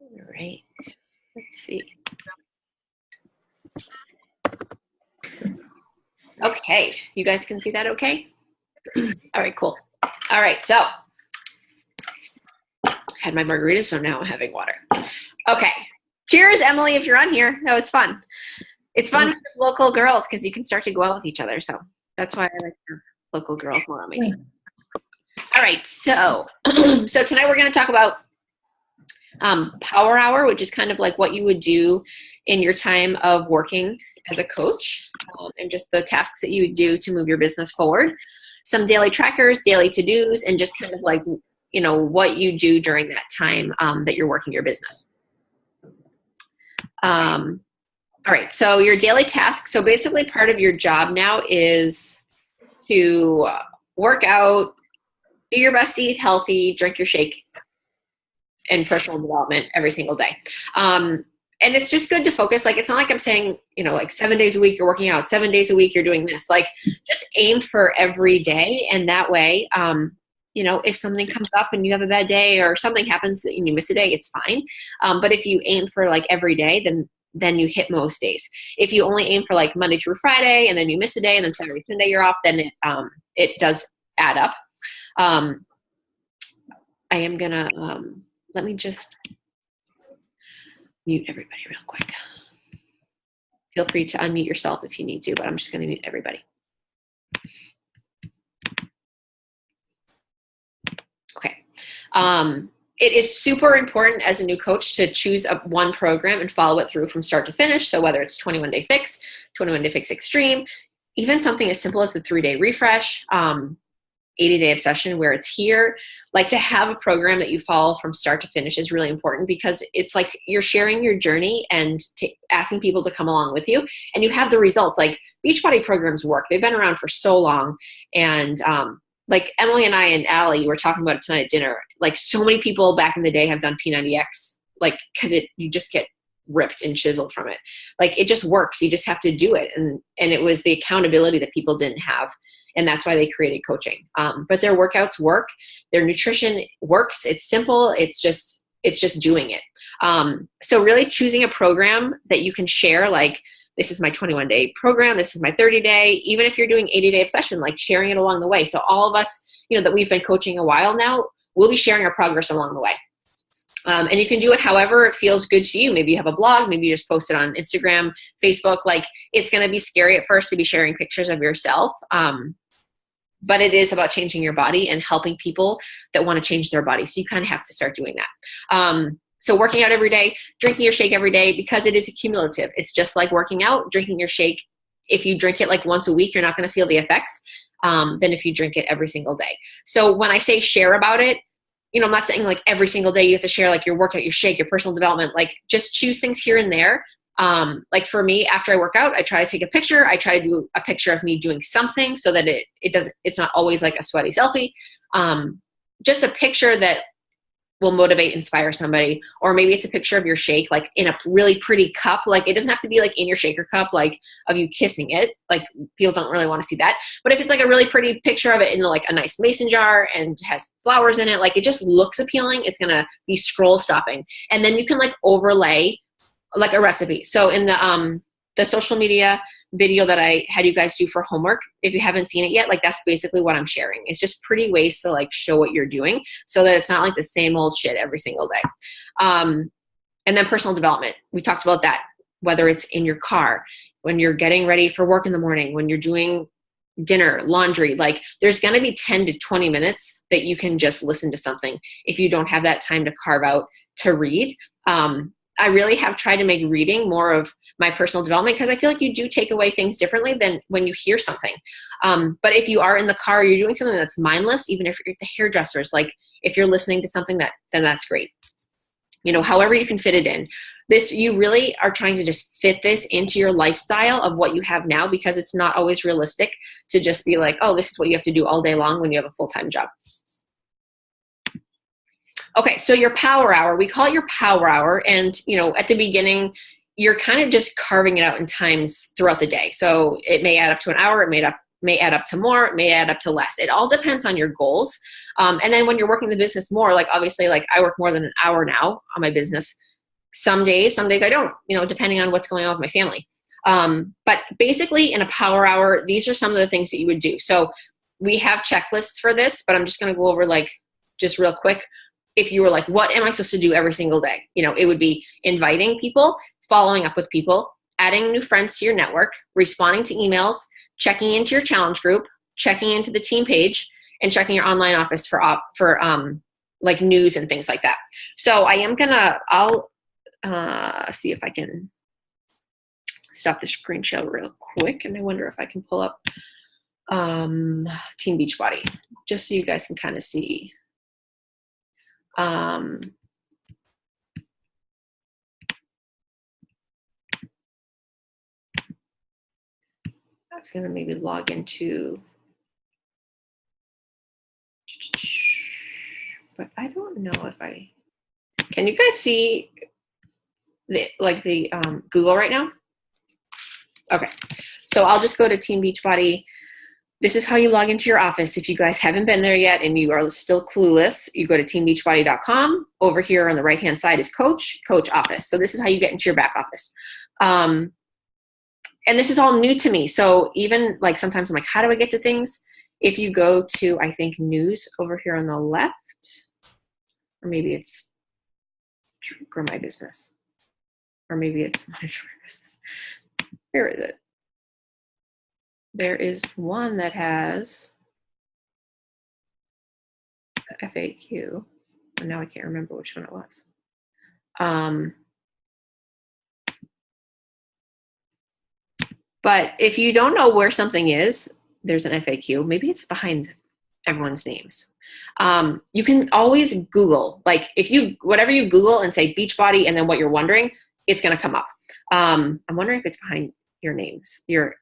All right. Let's see. Okay. You guys can see that okay? All right, cool. All right, so I had my margarita, so now I'm having water. Okay. Cheers, Emily, if you're on here. That was fun. It's fun with local girls because you can start to go out with each other. So that's why I like local girls more on my team. All right, so so tonight we're going to talk about Power Hour, which is kind of like what you would do in your time of working as a coach, and just the tasks that you would do to move your business forward. Some daily trackers, daily to-dos, and just kind of like, you know, what you do during that time that you're working your business. All right, so your daily tasks. So basically part of your job now is to work out, do your best to eat healthy, drink your shake, and personal development every single day. And it's just good to focus. Like, it's not like I'm saying, you know, like 7 days a week you're working out, 7 days a week you're doing this. Like, just aim for every day. And that way, you know, if something comes up and you have a bad day or something happens and you miss a day, it's fine. But if you aim for like every day, then you hit most days. If you only aim for like Monday through Friday and then you miss a day and then Saturday, Sunday you're off, then it does add up. I am gonna, let me just mute everybody real quick. Feel free to unmute yourself if you need to, but I'm just gonna mute everybody. Okay. It is super important as a new coach to choose one program and follow it through from start to finish. So whether it's 21 Day Fix, 21 Day Fix Extreme, even something as simple as the 3-day refresh, 80-day obsession where it's here, like to have a program that you follow from start to finish is really important because it's like you're sharing your journey and asking people to come along with you, and you have the results. Like Beachbody programs work. They've been around for so long, and like Emily and I and Allie were talking about it tonight at dinner. Like so many people back in the day have done P90X, like because you just get ripped and chiseled from it. Like it just works. You just have to do it, and it was the accountability that people didn't have. And that's why they created coaching. But their workouts work. Their nutrition works. It's simple. It's just doing it. So really choosing a program that you can share, like this is my 21-day program. This is my 30-day. Even if you're doing 80-day obsession, like sharing it along the way. So all of us, you know, that we've been coaching a while now, we'll be sharing our progress along the way. And you can do it however it feels good to you. Maybe you have a blog, maybe you just post it on Instagram, Facebook. Like it's going to be scary at first to be sharing pictures of yourself. But it is about changing your body and helping people that want to change their body. So you kind of have to start doing that. So working out every day, drinking your shake every day, because it is accumulative. It's just like working out, drinking your shake. If you drink it like once a week, you're not going to feel the effects than if you drink it every single day. So when I say share about it, you know, I'm not saying like every single day you have to share like your workout, your shake, your personal development. Like just choose things here and there. Like for me, after I work out, I try to take a picture. I try to do a picture of me doing something so that it's not always like a sweaty selfie. Just a picture that will motivate, inspire somebody. Or maybe it's a picture of your shake, like in a really pretty cup. Like it doesn't have to be like in your shaker cup, like of you kissing it. Like people don't really want to see that. But if it's like a really pretty picture of it in like a nice mason jar and has flowers in it, like it just looks appealing, it's going to be scroll stopping. And then you can like overlay like a recipe. So in the social media video that I had you guys do for homework, if you haven't seen it yet, like that's basically what I'm sharing. It's just pretty ways to like show what you're doing so that it's not like the same old shit every single day. And then personal development. We talked about that, whether it's in your car, when you're getting ready for work in the morning, when you're doing dinner, laundry, like there's going to be 10 to 20 minutes that you can just listen to something if you don't have that time to carve out to read. I really have tried to make reading more of my personal development because I feel like you do take away things differently than when you hear something. But if you are in the car, you're doing something that's mindless, even if you're at the hairdressers, like if you're listening to something then that's great. You know, however you can fit it in. You really are trying to just fit this into your lifestyle of what you have now, because it's not always realistic to just be like, oh, this is what you have to do all day long when you have a full-time job. Okay, so your power hour, we call it your power hour. And, you know, at the beginning, you're kind of just carving it out in times throughout the day. So it may add up to an hour, it may add up to more, it may add up to less. It all depends on your goals. And then when you're working the business more, like obviously, like I work more than an hour now on my business some days I don't, depending on what's going on with my family. But basically in a power hour, these are some of the things that you would do. So we have checklists for this, but I'm just going to go over like just real quick. If you were like, what am I supposed to do every single day? It would be inviting people, following up with people, adding new friends to your network, responding to emails, checking into your challenge group, checking into the team page, and checking your online office for like news and things like that. So I'll see if I can stop the screen share real quick. And I wonder if I can pull up Team Beachbody, just so you guys can kind of see. I was going to maybe log into, but I don't know if can you guys see the Google right now? Okay, so I'll just go to Team Beachbody. This is how you log into your office. If you guys haven't been there yet and you are still clueless, you go to teambeachbody.com. Over here on the right-hand side is Coach Office. So this is how you get into your back office. And this is all new to me. So even like sometimes I'm like, how do I get to things? If you go to, I think, news over here on the left, or maybe it's Grow My Business, or maybe it's Monitor My Business. Where is it? There is one that has FAQ, and now I can't remember which one it was. But if you don't know where something is, there's an FAQ. Maybe it's behind everyone's names. You can always Google, like whatever you Google and say Beachbody and then what you're wondering, it's going to come up. I'm wondering if it's behind your names, your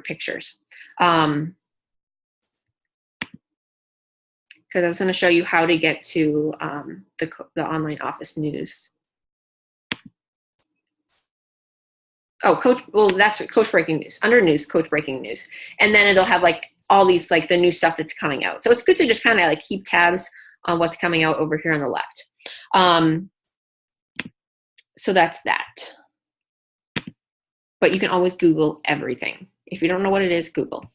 pictures. Because I was going to show you how to get to the online office news. Oh, that's Coach Breaking News. Under news, Coach Breaking News. And then it'll have like all these, like the new stuff that's coming out. So it's good to just kind of like keep tabs on what's coming out over here on the left. So that's that. But you can always Google everything. If you don't know what it is, Google.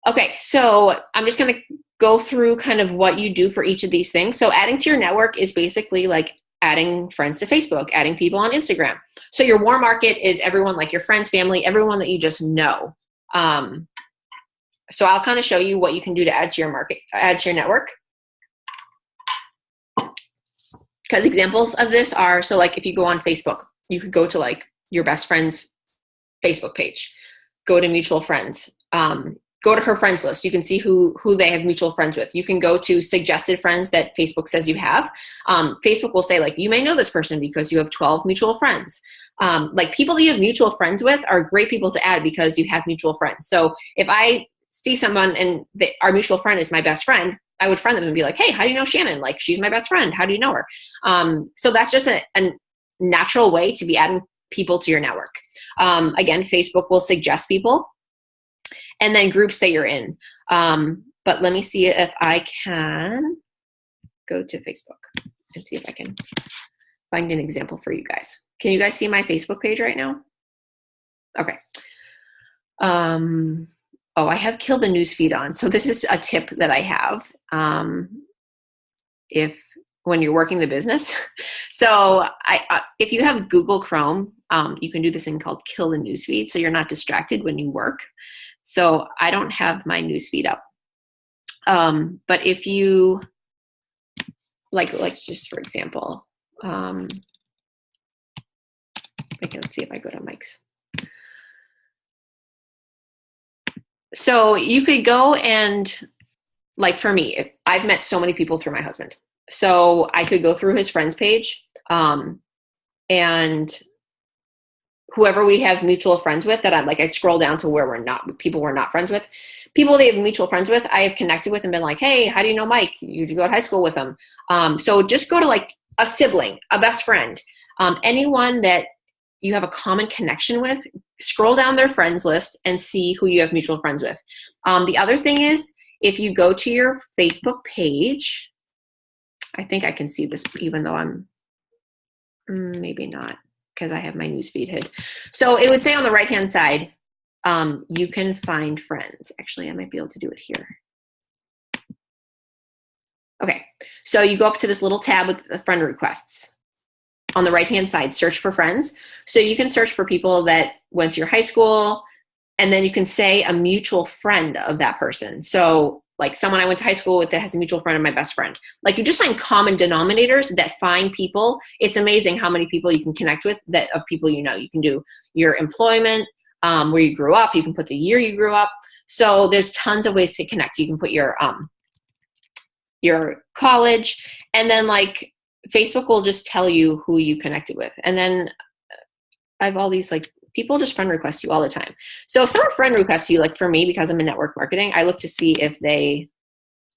Okay, so I'm just going to go through kind of what you do for each of these things. So adding to your network is basically like adding friends to Facebook, adding people on Instagram. So your warm market is everyone, like your friends, family, everyone that you just know. So I'll kind of show you what you can do to add to your network. Because examples of this are, so like if you go on Facebook, you could go to like your best friend's Facebook page, go to mutual friends, go to her friends list. You can see who they have mutual friends with. You can go to suggested friends that Facebook says you have. Facebook will say like, you may know this person because you have 12 mutual friends. Like people that you have mutual friends with are great people to add because you have mutual friends. So if I see someone and our mutual friend is my best friend, I would friend them and be like, hey, how do you know Shannon? Like, she's my best friend. How do you know her? So that's just a natural way to be adding people to your network. Again, Facebook will suggest people and then groups that you're in. But let me see if I can go to Facebook and see if I can find an example for you guys. Can you guys see my Facebook page right now? Okay. Oh, I have Kill the Newsfeed on. So this is a tip that I have when you're working the business. So if you have Google Chrome, you can do this thing called Kill the Newsfeed, so you're not distracted when you work. So I don't have my newsfeed up. But if you, let's just, for example, let's see if I go to Mike's. So you could go and, like for me, I've met so many people through my husband. So I could go through his friends page and whoever we have mutual friends with that I'd scroll down to where people we're not friends with. People they have mutual friends with, I have connected with and been like, hey, how do you know Mike? You go to high school with him. So just go to like a sibling, a best friend, anyone that you have a common connection with, scroll down their friends list and see who you have mutual friends with. The other thing is, if you go to your Facebook page, I think I can see this even though I'm Maybe not, because I have my newsfeed hid. So it would say on the right-hand side, you can find friends. Actually, I might be able to do it here. Okay, so you go up to this little tab with the friend requests. On the right-hand side, search for friends. So you can search for people that went to your high school, and then you can say a mutual friend of that person. So like someone I went to high school with that has a mutual friend of my best friend. Like you just find common denominators that find people. It's amazing how many people you can connect with that of people you know. You can do your employment, where you grew up. You can put the year you grew up. So there's tons of ways to connect. You can put your college, and then like Facebook will just tell you who you connected with. And then I have all these like people just friend request you all the time. So if someone friend requests you, like for me, because I'm in network marketing, I look to see if they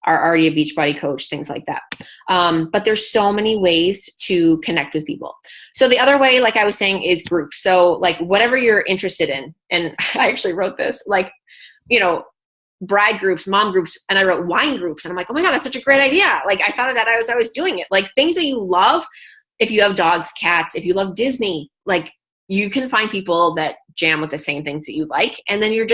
are already a Beachbody coach, things like that. But there's so many ways to connect with people. So the other way, like I was saying, is groups. So like whatever you're interested in, and I actually wrote this, like, you know, bride groups, mom groups, and I wrote wine groups. And I'm like, oh my God, that's such a great idea. Like I thought of that as I was doing it. Like things that you love, if you have dogs, cats, if you love Disney, like you can find people that jam with the same things that you like. And then you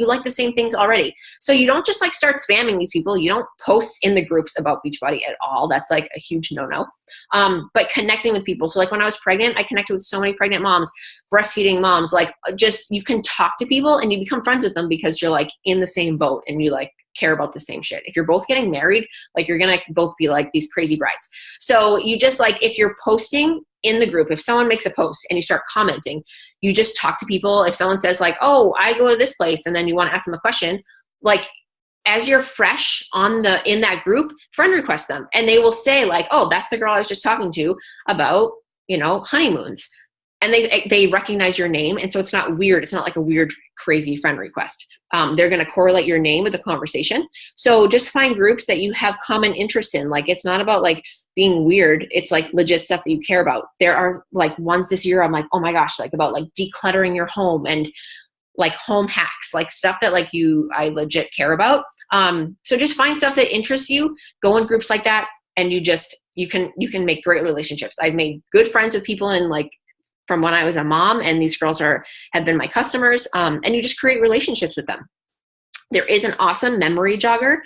like the same things already. So you don't just like start spamming these people. You don't post in the groups about Beachbody at all. That's like a huge no-no. But connecting with people. So like when I was pregnant, I connected with so many pregnant moms, breastfeeding moms, like just, you can talk to people and you become friends with them because you're like in the same boat and you like care about the same shit. If you're both getting married, like you're going to both be like these crazy brides. So you just like, if you're posting in the group, if someone makes a post and you start commenting, you just talk to people. If someone says like, oh, I go to this place, and then you want to ask them a question, like as you're fresh in that group, friend request them. And they will say like, oh, that's the girl I was just talking to about, you know, honeymoons. And they recognize your name. And so it's not weird. It's not like a weird, crazy friend request. They're going to correlate your name with the conversation. So just find groups that you have common interests in. Like, it's not about like being weird. It's like legit stuff that you care about. There are like ones this year, I'm like, oh my gosh, like about like decluttering your home and like home hacks, like stuff that like I legit care about. So just find stuff that interests you, go in groups like that. And you can make great relationships. I've made good friends with people in like, from when I was a mom, and these girls have been my customers, and you just create relationships with them. There is an awesome memory jogger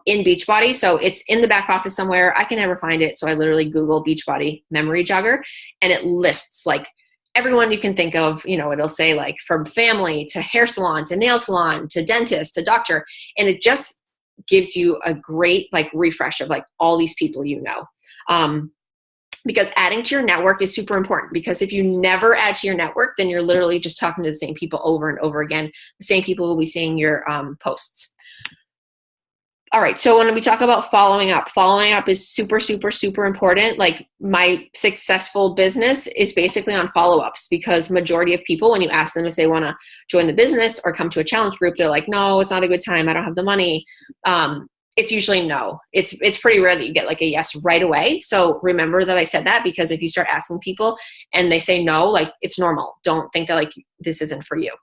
in Beachbody. So it's in the back office somewhere. I can never find it. So I literally Google Beachbody memory jogger, and it lists like everyone you can think of. You know, it'll say like from family to hair salon to nail salon to dentist to doctor. And it just gives you a great like refresh of like all these people you know. Because adding to your network is super important, because if you never add to your network, then you're literally just talking to the same people over and over again. The same people will be seeing your posts. All right. So when we talk about following up is super, super, super important. Like my successful business is basically on follow-ups, because majority of people, when you ask them if they want to join the business or come to a challenge group, they're like, no, it's not a good time. I don't have the money. It's usually no. It's pretty rare that you get like a yes right away. So remember that I said that, because if you start asking people and they say no, like it's normal. Don't think that like this isn't for you.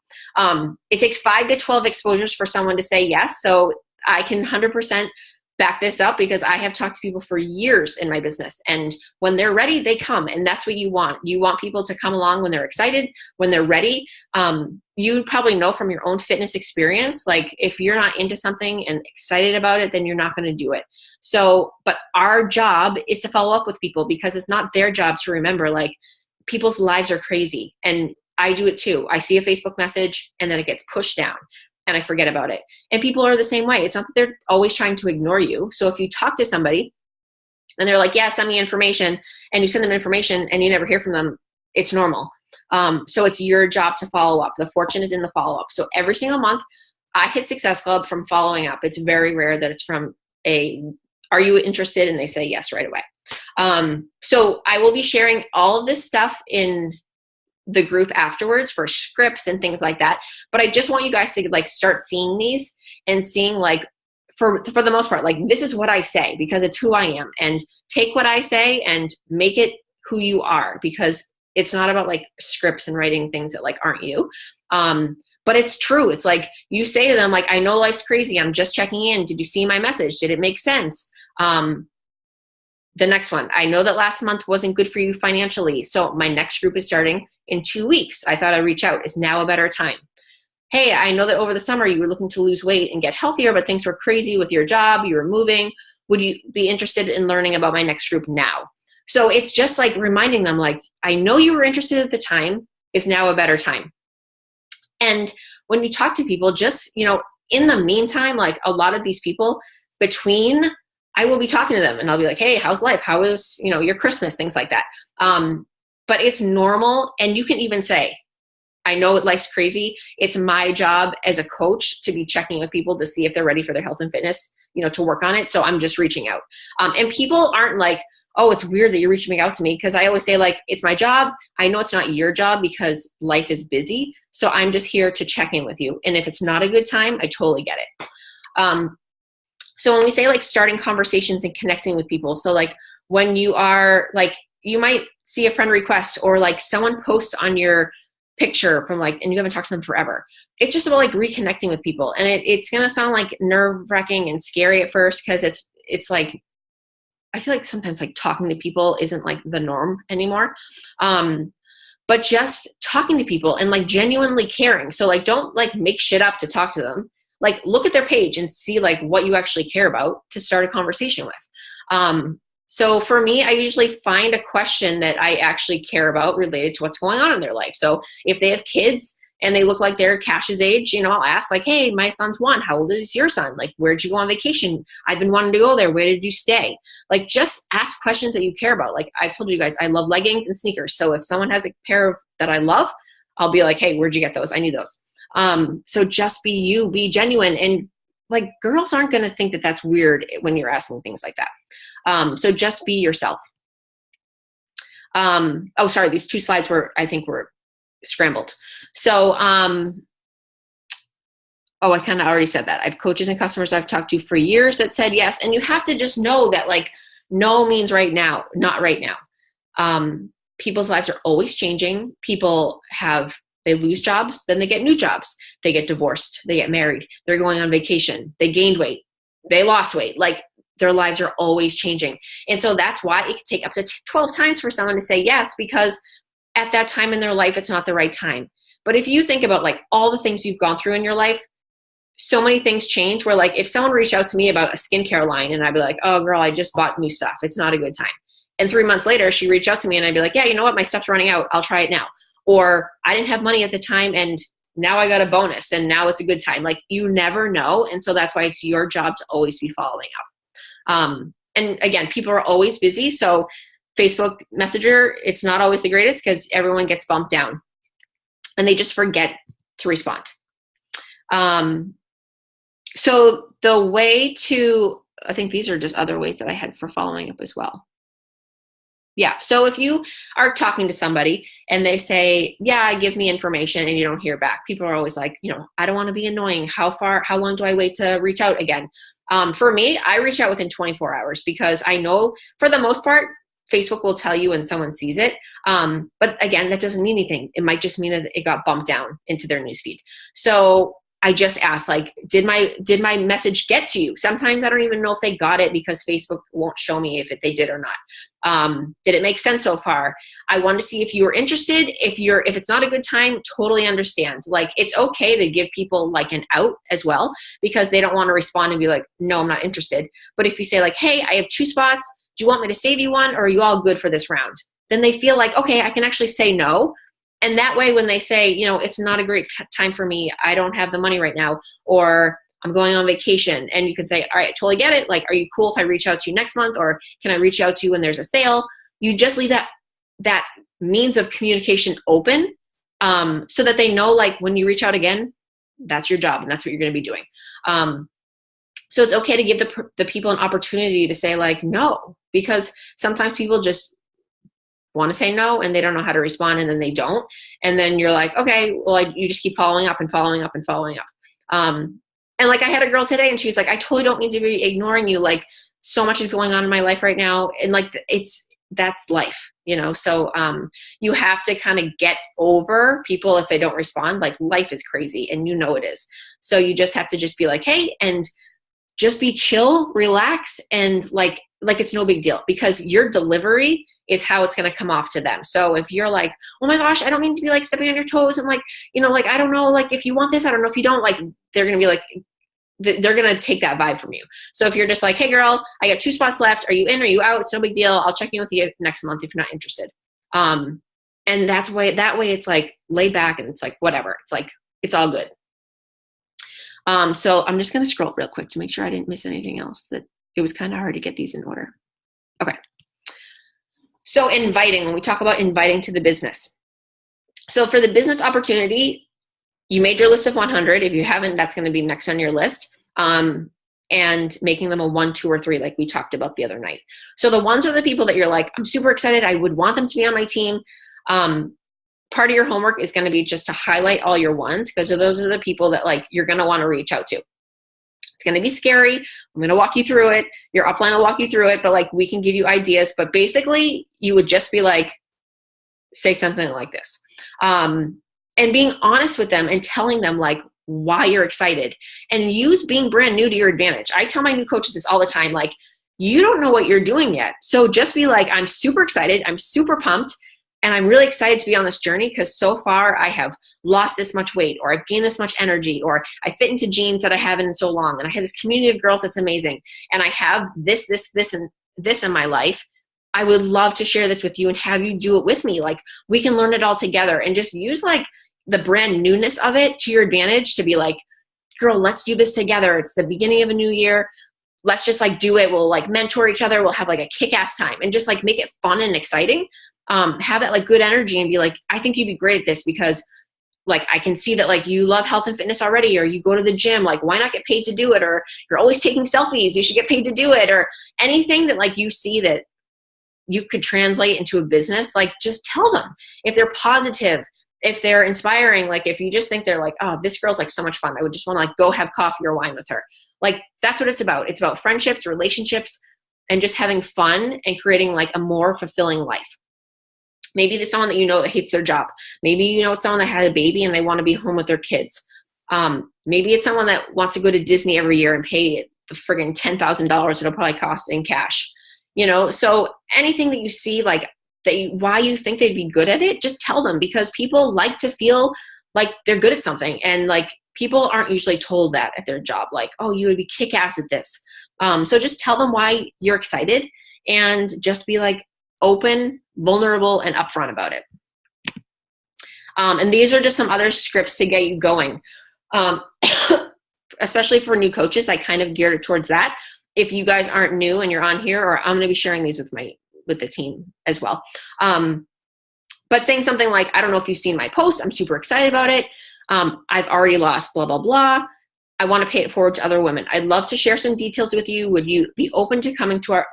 It takes 5 to 12 exposures for someone to say yes. So I can 100% back this up, because I have talked to people for years in my business, and when they're ready, they come. And that's what you want. You want people to come along when they're excited, when they're ready. You probably know from your own fitness experience, like if you're not into something and excited about it, then you're not going to do it. So, but our job is to follow up with people, because it's not their job to remember. Like people's lives are crazy, and I do it too. I see a Facebook message and then it gets pushed down, and I forget about it. And people are the same way. It's not that they're always trying to ignore you. So if you talk to somebody and they're like, yeah, send me information, and you send them information and you never hear from them, it's normal. So it's your job to follow up. The fortune is in the follow-up. So every single month I hit Success Club from following up. It's very rare that it's from are you interested? And they say yes right away. So I will be sharing all of this stuff in the group afterwards for scripts and things like that. But I just want you guys to like start seeing these and seeing like, for the most part, like this is what I say because it's who I am, and take what I say and make it who you are, because it's not about like scripts and writing things that like aren't you. But it's true. It's like you say to them, like, I know life's crazy. I'm just checking in. Did you see my message? Did it make sense? The next one, I know that last month wasn't good for you financially, so my next group is starting in 2 weeks. I thought I'd reach out. Is now a better time? Hey, I know that over the summer you were looking to lose weight and get healthier, but things were crazy with your job, you were moving. Would you be interested in learning about my next group now? So it's just like reminding them, like, I know you were interested at the time. Is now a better time? And when you talk to people, just, in the meantime, like a lot of these people between, I will be talking to them and I'll be like, hey, how's life? How is, your Christmas? Things like that. But it's normal. And you can even say, I know life's crazy. It's my job as a coach to be checking with people to see if they're ready for their health and fitness, to work on it. So I'm just reaching out. And people aren't like, oh, it's weird that you're reaching out to me. Because I always say, like, it's my job. I know it's not your job because life is busy. So I'm just here to check in with you. And if it's not a good time, I totally get it. So when we say like starting conversations and connecting with people, so like when you are like, you might see a friend request or like someone posts on your picture from like, and you haven't talked to them forever. It's just about like reconnecting with people. And it's going to sound like nerve-wracking and scary at first because it's like, I feel like sometimes like talking to people isn't like the norm anymore. But just talking to people and like genuinely caring. So like, don't like make shit up to talk to them. Like look at their page and see like what you actually care about to start a conversation with. So for me, I usually find a question that I actually care about related to what's going on in their life. So if they have kids and they look like they're Cash's age, I'll ask like, hey, my son's 1. How old is your son? Like, where'd you go on vacation? I've been wanting to go there. Where did you stay? Like, just ask questions that you care about. Like I told you guys, I love leggings and sneakers. So if someone has a pair of that I love, I'll be like, hey, where'd you get those? I need those. So just be you, be genuine. And like, girls aren't going to think that that's weird when you're asking things like that. So just be yourself. Sorry, these 2 slides I think were scrambled. So, I kind of already said that. I have coaches and customers I've talked to for years that said yes. And you have to just know that like, no means right now, not right now. People's lives are always changing. They lose jobs, then they get new jobs. They get divorced, they get married, they're going on vacation, they gained weight, they lost weight. Like their lives are always changing. And so that's why it can take up to 12 times for someone to say yes, because at that time in their life, it's not the right time. But if you think about like all the things you've gone through in your life, so many things change where like if someone reached out to me about a skincare line and I'd be like, oh girl, I just bought new stuff. It's not a good time. And 3 months later, she reached out to me and I'd be like, yeah, you know what? My stuff's running out. I'll try it now. Or I didn't have money at the time and now I got a bonus and now it's a good time. Like you never know. And so that's why it's your job to always be following up. And again, people are always busy. So Facebook Messenger, it's not always the greatest because everyone gets bumped down and they just forget to respond. So the way to, I think these are just other ways that I had for following up as well. Yeah. So if you are talking to somebody and they say, yeah, give me information and you don't hear back, people are always like, I don't want to be annoying. How long do I wait to reach out again? For me, I reach out within 24 hours because I know for the most part, Facebook will tell you when someone sees it. But again, that doesn't mean anything. It might just mean that it got bumped down into their newsfeed. So I just asked, like, did my message get to you? Sometimes I don't even know if they got it because Facebook won't show me if they did or not. Did it make sense so far? I wanted to see if you were interested. If it's not a good time, totally understand. Like, it's okay to give people like an out as well because they don't want to respond and be like, no, I'm not interested. But if you say like, hey, I have 2 spots. Do you want me to save you one or are you all good for this round? Then they feel like, okay, I can actually say no. And that way, when they say, it's not a great time for me, I don't have the money right now, or I'm going on vacation, and you can say, all right, I totally get it. Like, are you cool if I reach out to you next month, or can I reach out to you when there's a sale? You just leave that means of communication open, so that they know, like, when you reach out again, that's your job and that's what you're going to be doing. So it's okay to give the people an opportunity to say like no, because sometimes people just want to say no and they don't know how to respond and then they don't. And then you're like, okay, well, you just keep following up and following up and following up. And like I had a girl today and she's like, I totally don't mean to be ignoring you. Like so much is going on in my life right now. And like, that's life, So you have to kind of get over people if they don't respond. Like life is crazy and it is. So you just have to just be like, hey, and just be chill, relax, and like it's no big deal, because your delivery is how it's going to come off to them. So if you're like, oh my gosh, I don't mean to be like stepping on your toes, and like, you know, like, I don't know, like if you want this, I don't know if you don't, like, they're going to be like, they're going to take that vibe from you. So if you're just like, hey girl, I got 2 spots left. Are you in? Are you out? It's no big deal. I'll check in with you next month if you're not interested. And that way it's like laid back, and it's like, whatever. It's like, it's all good. So I'm just going to scroll real quick to make sure I didn't miss anything else. That it was kind of hard to get these in order. Okay. So inviting, when we talk about inviting to the business. So for the business opportunity, you made your list of 100. If you haven't, that's going to be next on your list. And making them a 1, 2, or 3, like we talked about the other night. So the ones are the people that you're like, I'm super excited. I would want them to be on my team. Part of your homework is going to be just to highlight all your ones, because those are the people that like you're going to want to reach out to. It's going to be scary. I'm going to walk you through it. Your upline will walk you through it, but like we can give you ideas. But basically, you would just be like, say something like this. And being honest with them and telling them like why you're excited, and use being brand new to your advantage. I tell my new coaches this all the time, like, you don't know what you're doing yet. So just be like, I'm super excited. I'm super pumped. And I'm really excited to be on this journey, because so far I have lost this much weight, or I've gained this much energy, or I fit into jeans that I haven't in so long. And I have this community of girls that's amazing. And I have this, and this in my life. I would love to share this with you and have you do it with me. Like, we can learn it all together, and just use like the brand newness of it to your advantage to be like, girl, let's do this together. It's the beginning of a new year. Let's just like do it. We'll like mentor each other. We'll have like a kick-ass time, and just like make it fun and exciting. Have that like good energy, and be like, I think you'd be great at this, because like I can see that like you love health and fitness already, or you go to the gym, like why not get paid to do it? Or you're always taking selfies, you should get paid to do it. Or anything that like you see that you could translate into a business, like just tell them. If they're positive, if they're inspiring, like if you just think they're like, oh, this girl's like so much fun, I would just want to like go have coffee or wine with her. Like that's what it's about. It's about friendships, relationships, and just having fun and creating like a more fulfilling life. Maybe it's someone that you know that hates their job. Maybe you know it's someone that had a baby and they want to be home with their kids. Maybe it's someone that wants to go to Disney every year and pay the friggin' $10,000 it'll probably cost in cash. You know, so anything that you see like why you think they'd be good at it, just tell them, because people like to feel like they're good at something. And like people aren't usually told that at their job, like, oh, you would be kick-ass at this. So just tell them why you're excited, and just be like open, vulnerable, and upfront about it. And these are just some other scripts to get you going. Especially for new coaches, I kind of geared it towards that. If you guys aren't new and you're on here, or I'm going to be sharing these with the team as well. But saying something like, I don't know if you've seen my post, I'm super excited about it. I've already lost blah, blah, blah. I want to pay it forward to other women. I'd love to share some details with you. Would you be open to coming to our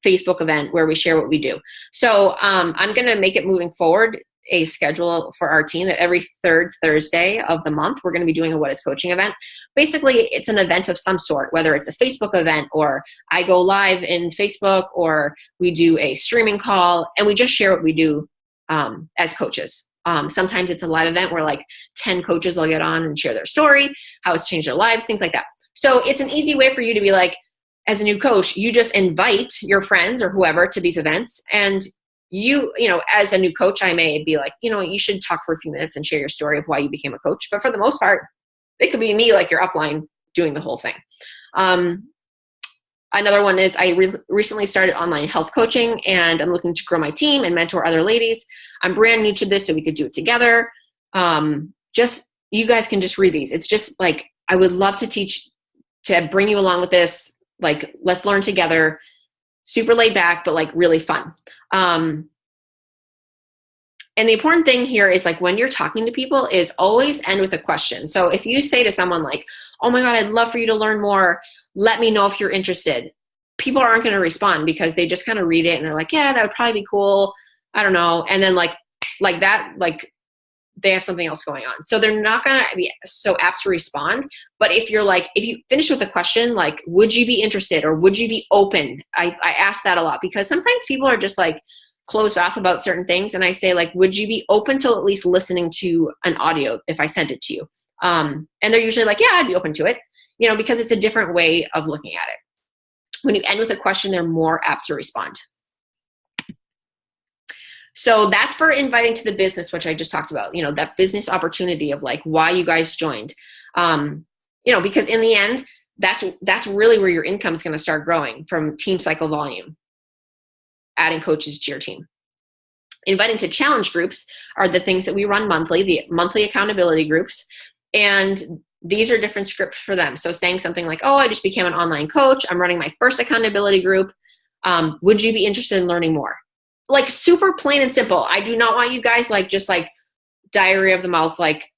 Facebook event where we share what we do? So I'm going to make it moving forward a schedule for our team that every third Thursday of the month, we're going to be doing a What is Coaching event. Basically, it's an event of some sort, whether it's a Facebook event, or I go live in Facebook, or we do a streaming call, and we just share what we do as coaches. Sometimes it's a live event where like 10 coaches will get on and share their story, how it's changed their lives, things like that. So it's an easy way for you to be like, as a new coach, you just invite your friends or whoever to these events. And you know, as a new coach, I may be like, you know, you should talk for a few minutes and share your story of why you became a coach. But for the most part, it could be me, like your upline, doing the whole thing. Another one is I recently started online health coaching, and I'm looking to grow my team and mentor other ladies. I'm brand new to this, so we could do it together. Just, you guys can just read these. It's just like, I would love to teach, to bring you along with this. Like, let's learn together. Super laid back, but like really fun. And the important thing here is like when you're talking to people is always end with a question. So if you say to someone like, oh my God, I'd love for you to learn more. Let me know if you're interested. People aren't going to respond, because they just kind of read it and they're like, yeah, that would probably be cool. I don't know. And then like that, like they have something else going on. So they're not going to be so apt to respond. But if you're like, if you finish with a question, like, would you be interested, or would you be open? I ask that a lot, because sometimes people are just like closed off about certain things. And I say like, would you be open to at least listening to an audio if I sent it to you? And they're usually like, yeah, I'd be open to it. because it's a different way of looking at it. When you end with a question, they're more apt to respond. So that's for inviting to the business, which I just talked about, that business opportunity of like why you guys joined. Because in the end, that's really where your income is going to start growing, from team cycle volume, adding coaches to your team. Inviting to challenge groups are the things that we run monthly, the monthly accountability groups. And these are different scripts for them. So saying something like, oh, I just became an online coach. I'm running my first accountability group. Would you be interested in learning more? Like super plain and simple. I do not want you guys just diarrhea of the mouth. Like,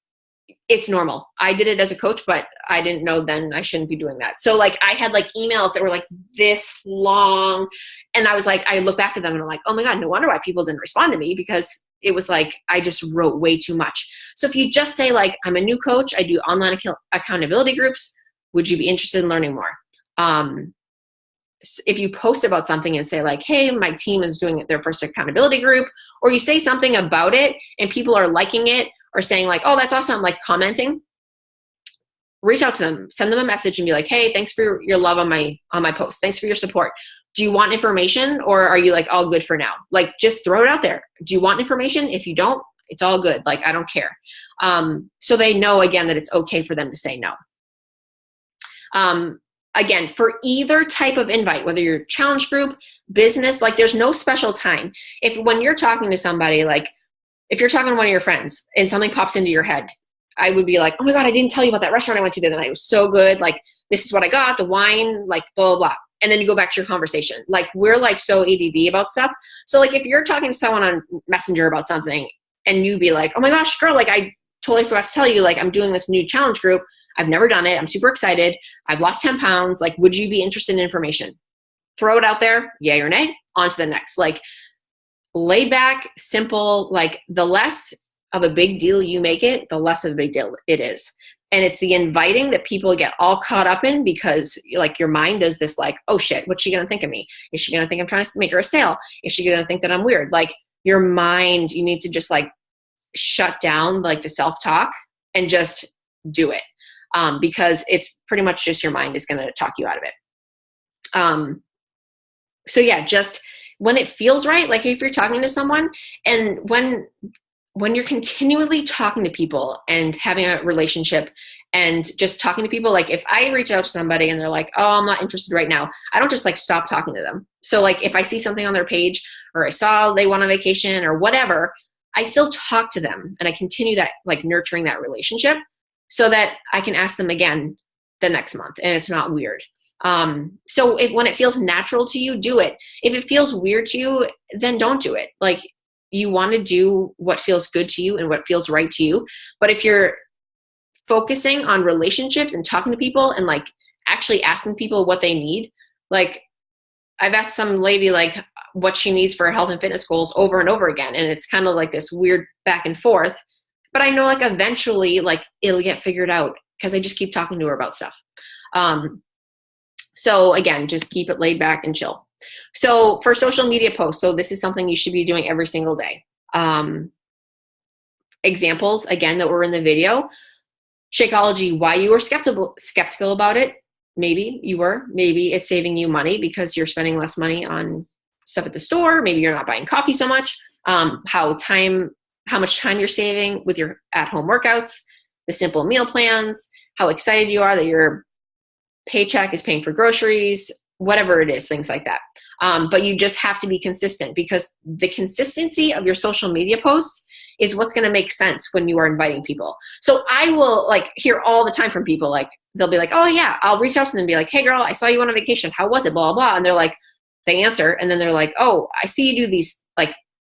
it's normal. I did it as a coach, but I didn't know then I shouldn't be doing that. So I had emails that were this long, and I was I look back at them and I'm like, oh my God, no wonder why people didn't respond to me, because it was I just wrote way too much. So if you just say I'm a new coach, I do online accountability groups. Would you be interested in learning more? If you post about something and say hey, my team is doing their first accountability group, or you say something about it and people are liking it or saying oh, that's awesome, commenting, reach out to them, send them a message and be hey, thanks for your love on my post. Thanks for your support. Do you want information, or are you all good for now? Just throw it out there. Do you want information? If you don't, it's all good. I don't care. So they know, again, that it's okay for them to say no. Again, for either type of invite, whether you're challenge group, business, there's no special time. When you're talking to somebody, if you're talking to one of your friends and something pops into your head, I would be oh my God, I didn't tell you about that restaurant I went to the other night. It was so good. This is what I got, the wine, blah, blah, blah. And then you go back to your conversation. We're so ADD about stuff. So if you're talking to someone on Messenger about something and you be oh my gosh, girl, I totally forgot to tell you, I'm doing this new challenge group. I've never done it. I'm super excited. I've lost 10 pounds. Would you be interested in information? Throw it out there, yay or nay, on to the next. Laid back, simple, the less of a big deal you make it, the less of a big deal it is. And it's the inviting that people get all caught up in, because your mind does this oh shit, what's she going to think of me? Is she going to think I'm trying to make her a sale? Is she going to think that I'm weird? Your mind, you need to just shut down the self-talk and just do it. Because it's pretty much just your mind is going to talk you out of it. So yeah, just when it feels right, if you're talking to someone, and when you're continually talking to people and having a relationship and just talking to people, if I reach out to somebody and they're oh, I'm not interested right now, I don't just stop talking to them. So if I see something on their page, or I saw they went on vacation or whatever, I still talk to them and I continue that, nurturing that relationship, so that I can ask them again the next month and it's not weird. So when it feels natural to you, do it. If it feels weird to you, then don't do it. You want to do what feels good to you and what feels right to you. But if you're focusing on relationships and talking to people and actually asking people what they need, I've asked some lady what she needs for her health and fitness goals over and over again. And it's kind of this weird back and forth. But I know eventually it'll get figured out, because I just keep talking to her about stuff. So again, just keep it laid back and chill. So for social media posts, so this is something you should be doing every single day. Examples, again, that were in the video. Shakeology, why you were skeptical about it. Maybe you were. Maybe it's saving you money because you're spending less money on stuff at the store. Maybe you're not buying coffee so much. How much time you're saving with your at-home workouts, the simple meal plans, how excited you are that your paycheck is paying for groceries, whatever it is, things like that. But you just have to be consistent, because the consistency of your social media posts is what's going to make sense when you are inviting people. So I will hear all the time from people, they'll be oh yeah, I'll reach out to them and be hey girl, I saw you on a vacation. How was it? Blah, blah. And they're they answer. And then they're oh, I see you do these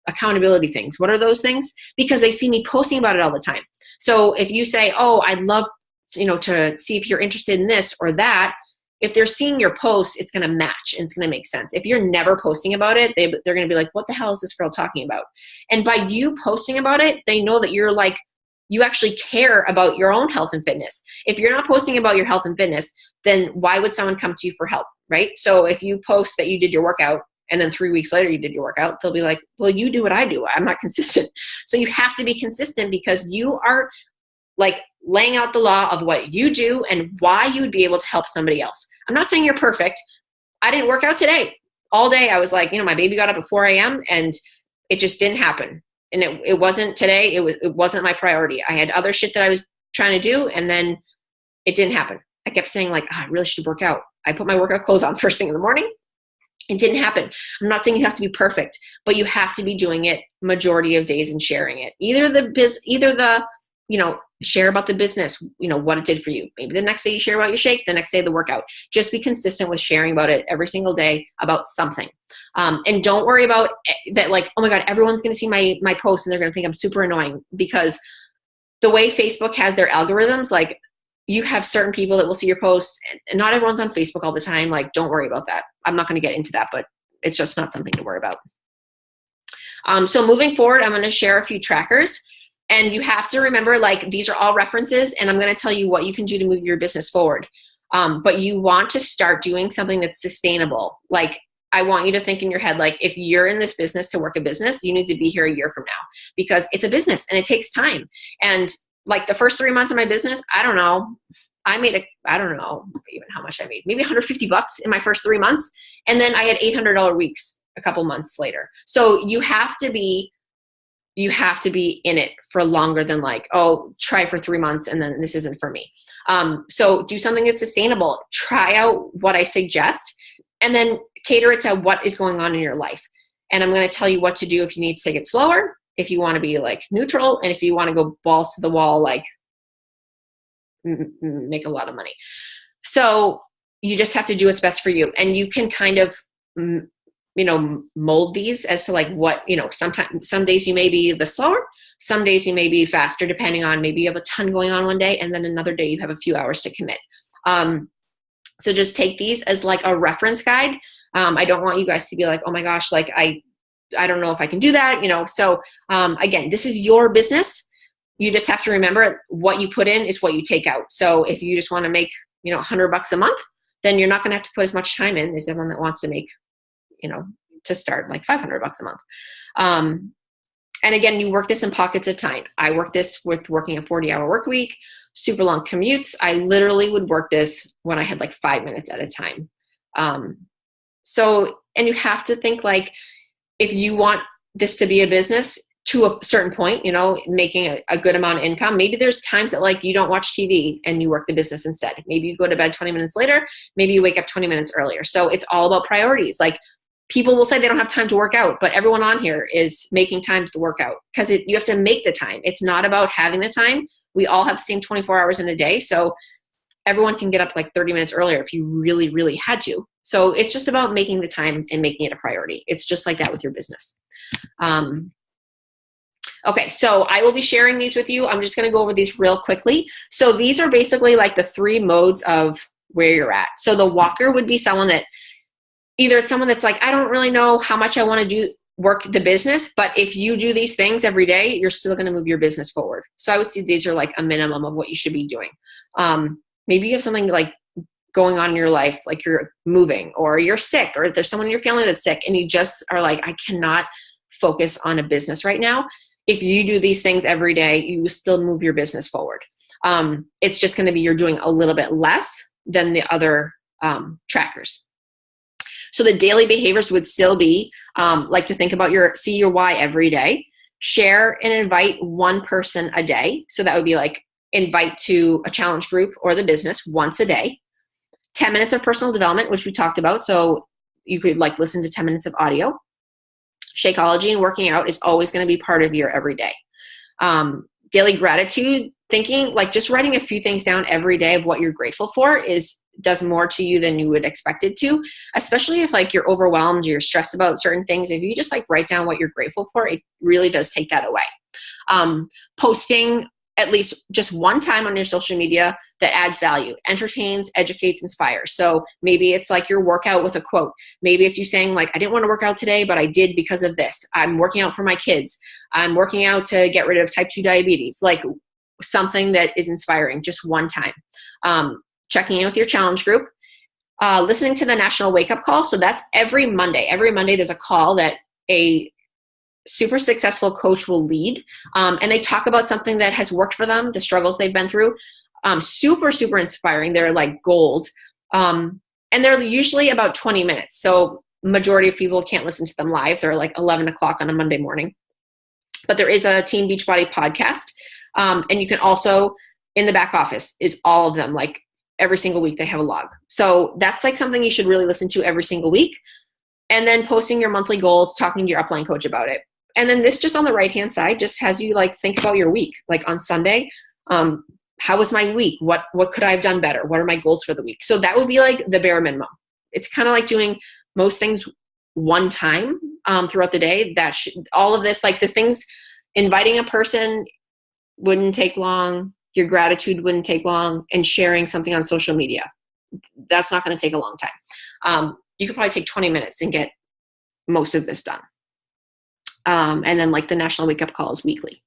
accountability things. What are those things? Because they see me posting about it all the time. So if you say, oh, I'd love to see if you're interested in this or that, if they're seeing your posts, it's going to match and it's going to make sense. If you're never posting about it, they're going to be what the hell is this girl talking about? And by you posting about it, they know that you're you actually care about your own health and fitness. If you're not posting about your health and fitness, then why would someone come to you for help, right? So if you post that you did your workout and then 3 weeks later you did your workout, they'll be well, you do what I do. I'm not consistent. So you have to be consistent, because you are like laying out the law of what you do and why you would be able to help somebody else. I'm not saying you're perfect. I didn't work out today. All day I was like, my baby got up at 4 a.m. and it just didn't happen. And it wasn't today. It wasn't my priority. I had other shit that I was trying to do, and then it didn't happen. I kept saying like, I really should work out. I put my workout clothes on first thing in the morning. It didn't happen. I'm not saying you have to be perfect, but you have to be doing it majority of days and sharing it. Either the share about the business, what it did for you. Maybe the next day you share about your shake, the next day the workout. Just be consistent with sharing about it every single day about something. And don't worry about that, like, oh my God, everyone's going to see my post and they're going to think I'm super annoying, because the way Facebook has their algorithms, like, you have certain people that will see your posts, and not everyone's on Facebook all the time. Like, don't worry about that. I'm not going to get into that, but it's just not something to worry about. So moving forward, I'm going to share a few trackers, and you have to remember, like, these are all references, and I'm going to tell you what you can do to move your business forward. But you want to start doing something that's sustainable. Like, I want you to think in your head, like, if you're in this business to work a business, you need to be here a year from now, because it's a business and it takes time. And like the first 3 months of my business, I don't know even how much I made, maybe $150 in my first 3 months. And then I had $800 weeks a couple months later. So you have to be in it for longer than like, oh, try for 3 months and then this isn't for me. So do something that's sustainable. Try out what I suggest, and then cater it to what is going on in your life. And I'm going to tell you what to do if you need to take it slower, if you want to be like neutral, and if you want to go balls to the wall, like make a lot of money. So you just have to do what's best for you. And you can kind of, mold these as to like what, sometimes, some days you may be the slower, some days you may be faster, depending on, maybe you have a ton going on one day, and then another day you have a few hours to commit. So just take these as like a reference guide. I don't want you guys to be like, oh my gosh, like I don't know if I can do that, So again, this is your business. You just have to remember, what you put in is what you take out. So if you just want to make, $100 a month, then you're not going to have to put as much time in as someone that wants to make, to start like $500 a month. And again, you work this in pockets of time. I work this with working a 40-hour work week, super long commutes. I literally would work this when I had like 5 minutes at a time. And you have to think, like, if you want this to be a business to a certain point, making a good amount of income, maybe there's times that like you don't watch TV and you work the business instead. Maybe you go to bed 20 minutes later, maybe you wake up 20 minutes earlier. So it's all about priorities. Like, people will say they don't have time to work out, but everyone on here is making time to work out, because you have to make the time. It's not about having the time. We all have the same 24 hours in a day. So everyone can get up like 30 minutes earlier if you really, really had to. So it's just about making the time and making it a priority. It's just like that with your business. Okay, so I will be sharing these with you. I'm just going to go over these real quickly. So these are basically like the 3 modes of where you're at. So the walker would be someone that, either it's someone that's like, I don't really know how much I want to work the business, but if you do these things every day, you're still going to move your business forward. So I would say these are like a minimum of what you should be doing. Maybe you have something like going on in your life, like you're moving, or you're sick, or there's someone in your family that's sick, and you just are like, I cannot focus on a business right now. If you do these things every day, you still move your business forward. It's just going to be, you're doing a little bit less than the other trackers. So the daily behaviors would still be like to think about see your why every day, share and invite one person a day. So that would be like invite to a challenge group or the business once a day. 10 minutes of personal development, which we talked about. So you could like listen to 10 minutes of audio. Shakeology and working out is always going to be part of your everyday. Daily gratitude thinking, like just writing a few things down every day of what you're grateful for does more to you than you would expect it to, especially if like you're overwhelmed, you're stressed about certain things. If you just like write down what you're grateful for, it really does take that away. Posting at least just one time on your social media that adds value, entertains, educates, inspires. So maybe it's like your workout with a quote. Maybe it's you saying like, I didn't want to work out today, but I did because of this. I'm working out for my kids. I'm working out to get rid of type 2 diabetes. Like something that is inspiring, just one time. Checking in with your challenge group. Listening to the National Wake Up Call. So that's every Monday. Every Monday there's a call that a super successful coach will lead, and they talk about something that has worked for them, the struggles they've been through. Super, super inspiring. They're like gold. And they're usually about 20 minutes. So majority of people can't listen to them live. They're like 11 o'clock on a Monday morning. But there is a Team Beachbody podcast. And you can also, in the back office, is all of them. Like every single week they have a log. So that's like something you should really listen to every single week. And then posting your monthly goals, talking to your upline coach about it. And then this just on the right-hand side just has you like think about your week. Like on Sunday, how was my week? What could I have done better? What are my goals for the week? So that would be like the bare minimum. It's kind of like doing most things one time throughout the day. All of this, like the things, inviting a person wouldn't take long. Your gratitude wouldn't take long, and sharing something on social media, that's not going to take a long time. You could probably take 20 minutes and get most of this done. And then like the National Wake Up Call is weekly.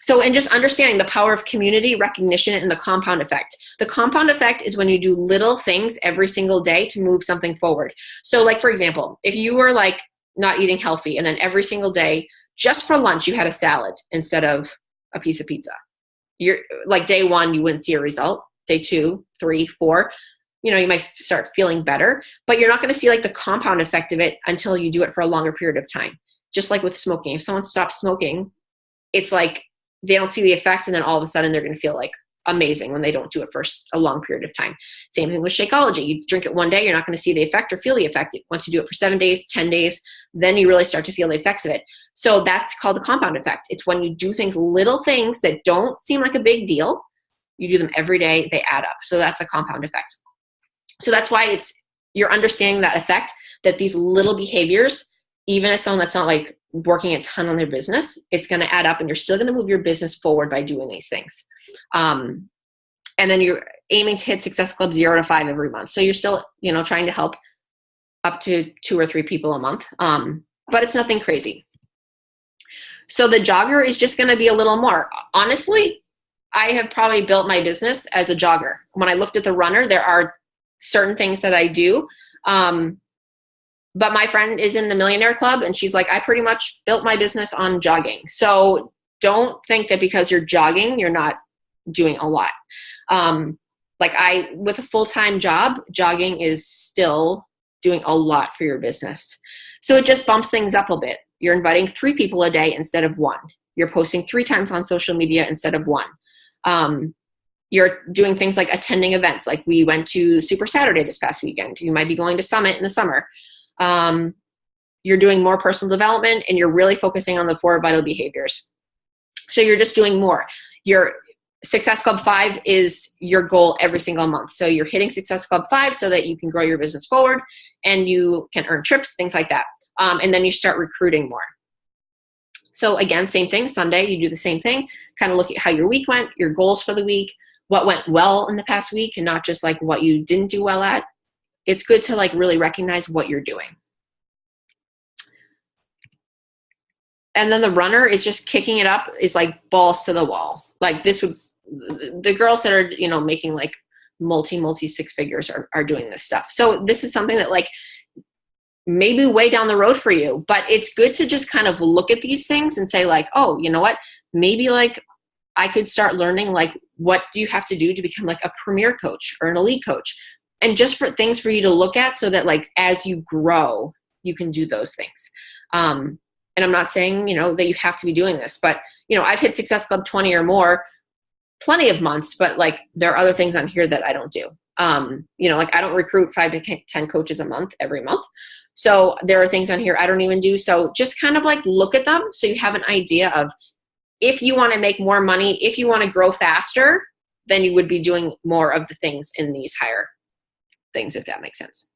So, and just understanding the power of community recognition and the compound effect. The compound effect is when you do little things every single day to move something forward. So like, for example, if you were like not eating healthy and then every single day, just for lunch, you had a salad instead of a piece of pizza. You're like day 1, you wouldn't see a result. Day 2, 3, 4, you might start feeling better, but you're not going to see like the compound effect of it until you do it for a longer period of time. Just like with smoking, if someone stops smoking, it's like they don't see the effect, and then all of a sudden they're going to feel like amazing when they don't do it for a long period of time. Same thing with Shakeology. You drink it one day, you're not going to see the effect or feel the effect. Once you do it for 7 days, 10 days, then you really start to feel the effects of it. So that's called the compound effect. It's when you do little things that don't seem like a big deal. You do them every day, they add up. So that's a compound effect. So that's why you're understanding that effect, that these little behaviors, even as someone that's not like working a ton on their business, it's going to add up, and you're still going to move your business forward by doing these things. And then you're aiming to hit Success Club 0 to 5 every month. So you're still, trying to help up to 2 or 3 people a month. But it's nothing crazy. So the jogger is just going to be a little more. Honestly, I have probably built my business as a jogger. When I looked at the runner, there are certain things that I do. But my friend is in the Millionaire Club, and she's like, I pretty much built my business on jogging. So don't think that because you're jogging, you're not doing a lot. With a full-time job, jogging is still doing a lot for your business. So it just bumps things up a bit. You're inviting 3 people a day instead of 1. You're posting 3 times on social media instead of 1. You're doing things like attending events. Like we went to Super Saturday this past weekend. You might be going to Summit in the summer. You're doing more personal development, and you're really focusing on the 4 vital behaviors. So you're just doing more. Your Success Club 5 is your goal every single month. So you're hitting Success Club 5 so that you can grow your business forward and you can earn trips, things like that. And then you start recruiting more. So again, same thing. Sunday, you do the same thing. Kind of look at how your week went, your goals for the week, what went well in the past week, and not just like what you didn't do well at. It's good to like really recognize what you're doing. And then the runner is just kicking it up, is like balls to the wall. Like the girls that are, making like multi 6 figures are doing this stuff. So this is something that like maybe way down the road for you, but it's good to just kind of look at these things and say like, oh, you know what? Maybe like I could start learning like what do you have to do to become like a premier coach or an elite coach, and just for things for you to look at so that like as you grow, you can do those things. And I'm not saying, that you have to be doing this, but, I've hit Success Club 20 or more, plenty of months, but like there are other things on here that I don't do. Like I don't recruit 5 to 10 coaches a month every month. So there are things on here I don't even do. So just kind of like look at them so you have an idea of if you want to make more money, if you want to grow faster, then you would be doing more of the things in these higher things, if that makes sense.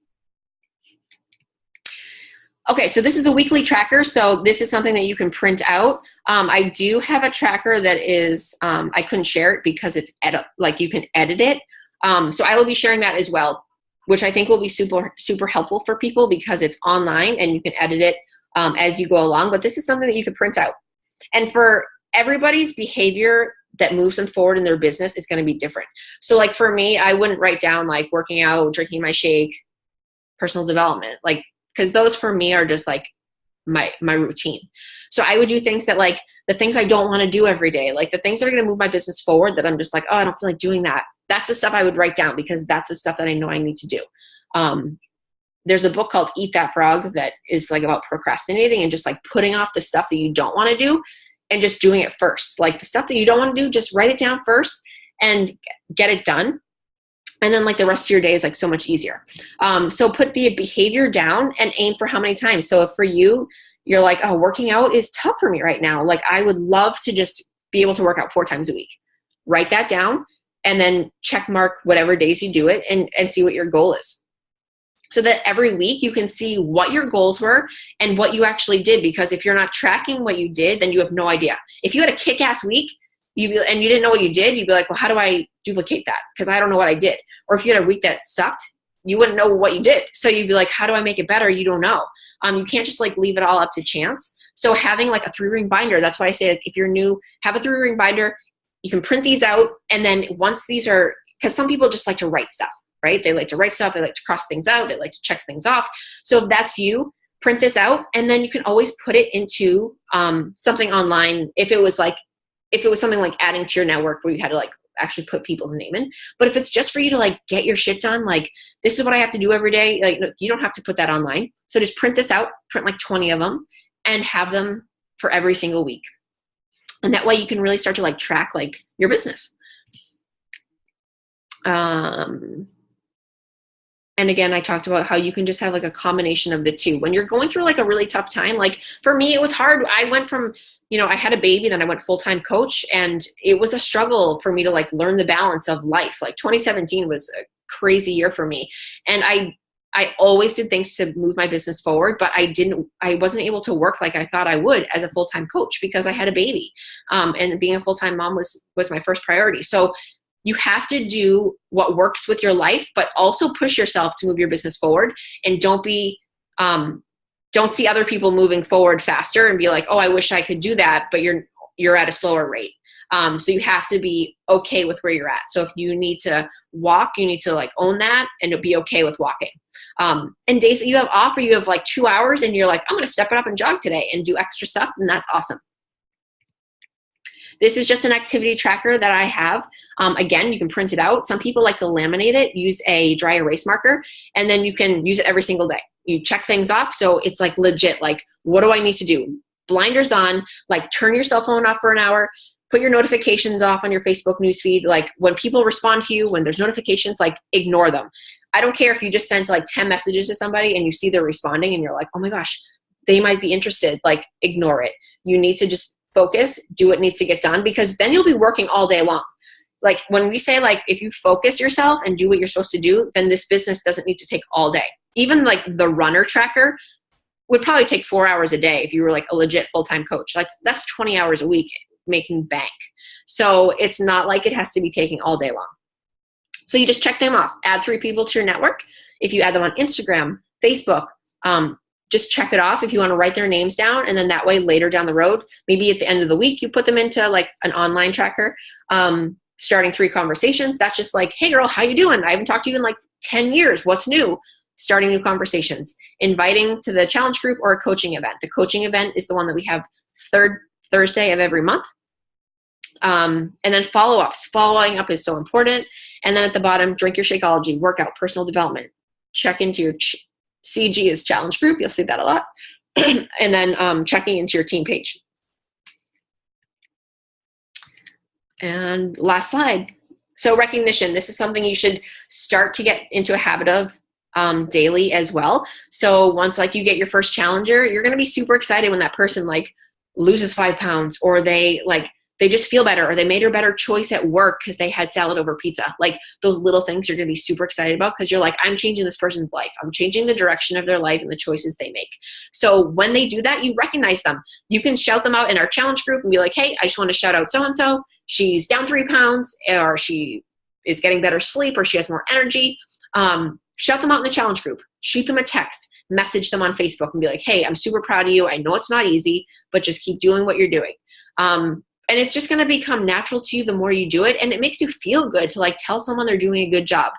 Okay, so this is a weekly tracker. So this is something that you can print out. I do have a tracker that is, I couldn't share it because it's you can edit it. So I will be sharing that as well, which I think will be super, super helpful for people because it's online and you can edit it as you go along. But this is something that you can print out. And for everybody's behavior that moves them forward in their business is going to be different. So like for me, I wouldn't write down like working out, drinking my shake, personal development, like, because those for me are just like my routine. So I would do things that like the things I don't want to do every day, like the things that are going to move my business forward that I'm just like, oh, I don't feel like doing that. That's the stuff I would write down because that's the stuff that I know I need to do. There's a book called Eat That Frog that is like about procrastinating and just like putting off the stuff that you don't want to do and just doing it first. Like the stuff that you don't want to do, just write it down first and get it done. And then like the rest of your day is like so much easier. So put the behavior down and aim for how many times. So if for you, you're like, oh, working out is tough for me right now. Like I would love to just be able to work out 4 times a week. Write that down and then check mark whatever days you do it and see what your goal is. So that every week you can see what your goals were and what you actually did. Because if you're not tracking what you did, then you have no idea. If you had a kick-ass week, and you didn't know what you did, you'd be like, well, how do I duplicate that? Because I don't know what I did. Or if you had a week that sucked, you wouldn't know what you did. So you'd be like, how do I make it better? You don't know. You can't just like leave it all up to chance. So having like a 3-ring binder, that's why I say like, if you're new, have a 3-ring binder. You can print these out. And then once these are, because some people just like to write stuff, right? They like to write stuff. They like to cross things out. They like to check things off. So if that's you, print this out. And then you can always put it into something online. If it was something like adding to your network where you had to like actually put people's name in. But if it's just for you to like get your shit done, like this is what I have to do every day. Like you don't have to put that online. So just print this out, print like 20 of them and have them for every single week. And that way you can really start to like track like your business. And again, I talked about how you can just have like a combination of the two. When you're going through like a really tough time, like for me, it was hard. I went from, I had a baby, then I went full-time coach, and it was a struggle for me to like learn the balance of life. Like 2017 was a crazy year for me. And I always did things to move my business forward, but I wasn't able to work like I thought I would as a full-time coach because I had a baby. And being a full-time mom was my first priority. So you have to do what works with your life, but also push yourself to move your business forward. And don't see other people moving forward faster and be like, oh, I wish I could do that, but you're at a slower rate. So you have to be okay with where you're at. So if you need to walk, you need to like own that and be okay with walking. And days that you have off, or you have like 2 hours and you're like, I'm going to step it up and jog today and do extra stuff. And that's awesome. This is just an activity tracker that I have. Again, you can print it out. Some people like to laminate it, use a dry erase marker, and then you can use it every single day. You check things off. So it's like legit, like, what do I need to do? Blinders on, like turn your cell phone off for an hour, put your notifications off on your Facebook newsfeed. Like when people respond to you, when there's notifications, like ignore them. I don't care if you just sent like 10 messages to somebody and you see they're responding and you're like, oh my gosh, they might be interested. Like ignore it. You need to just focus, do what needs to get done, because then you'll be working all day long. Like when we say like, if you focus yourself and do what you're supposed to do, then this business doesn't need to take all day. Even like the runner tracker would probably take 4 hours a day if you were like a legit full-time coach. Like that's 20 hours a week making bank. So it's not like it has to be taking all day long. So you just check them off. Add 3 people to your network. If you add them on Instagram, Facebook, just check it off if you want to write their names down. And then that way later down the road, maybe at the end of the week, you put them into like an online tracker, starting 3 conversations. That's just like, hey girl, how you doing? I haven't talked to you in like 10 years. What's new? Starting new conversations, inviting to the challenge group or a coaching event. The coaching event is the one that we have third Thursday of every month. And then follow-ups. Following up is so important. And then at the bottom, drink your Shakeology, workout, personal development. Check into your CG is challenge group. You'll see that a lot. And then checking into your team page. And last slide. So recognition. This is something you should start to get into a habit of daily as well. So once like you get your first challenger, you're going to be super excited when that person like loses 5 pounds, or they just feel better, or they made a better choice at work because they had salad over pizza. Like those little things you're going to be super excited about because you're like, I'm changing this person's life. I'm changing the direction of their life and the choices they make. So when they do that, you recognize them. You can shout them out in our challenge group and be like, hey, I just want to shout out so-and-so. She's down 3 pounds, or she is getting better sleep, or she has more energy. Shout them out in the challenge group. Shoot them a text. Message them on Facebook and be like, hey, I'm super proud of you. I know it's not easy, but just keep doing what you're doing. And it's just going to become natural to you the more you do it. And it makes you feel good to like tell someone they're doing a good job.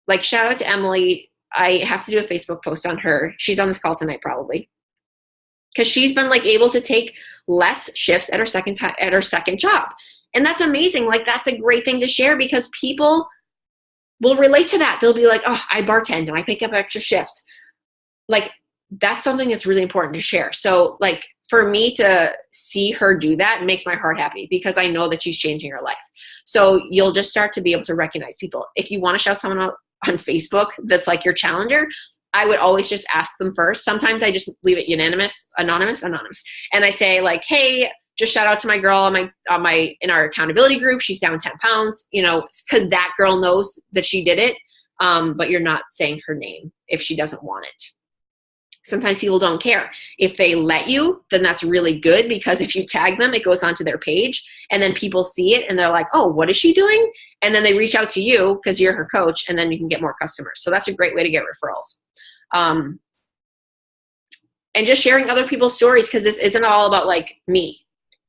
Like shout out to Emily. I have to do a Facebook post on her. She's on this call tonight probably, because she's been like able to take less shifts at her second job. And that's amazing. Like, that's a great thing to share, because people will relate to that. They'll be like, oh, I bartend and I pick up extra shifts. Like, that's something that's really important to share. So like, for me to see her do that makes my heart happy, because I know that she's changing her life. So you'll just start to be able to recognize people. If you want to shout someone out on Facebook that's like your challenger, I would always just ask them first. Sometimes I just leave it anonymous. And I say like, hey, just shout out to my girl in our accountability group. She's down 10 pounds, because that girl knows that she did it. But you're not saying her name if she doesn't want it. Sometimes people don't care. If they let you, then that's really good, because if you tag them, it goes onto their page, and then people see it and they're like, oh, what is she doing? And then they reach out to you because you're her coach, and then you can get more customers. So that's a great way to get referrals. And just sharing other people's stories, because this isn't all about like me.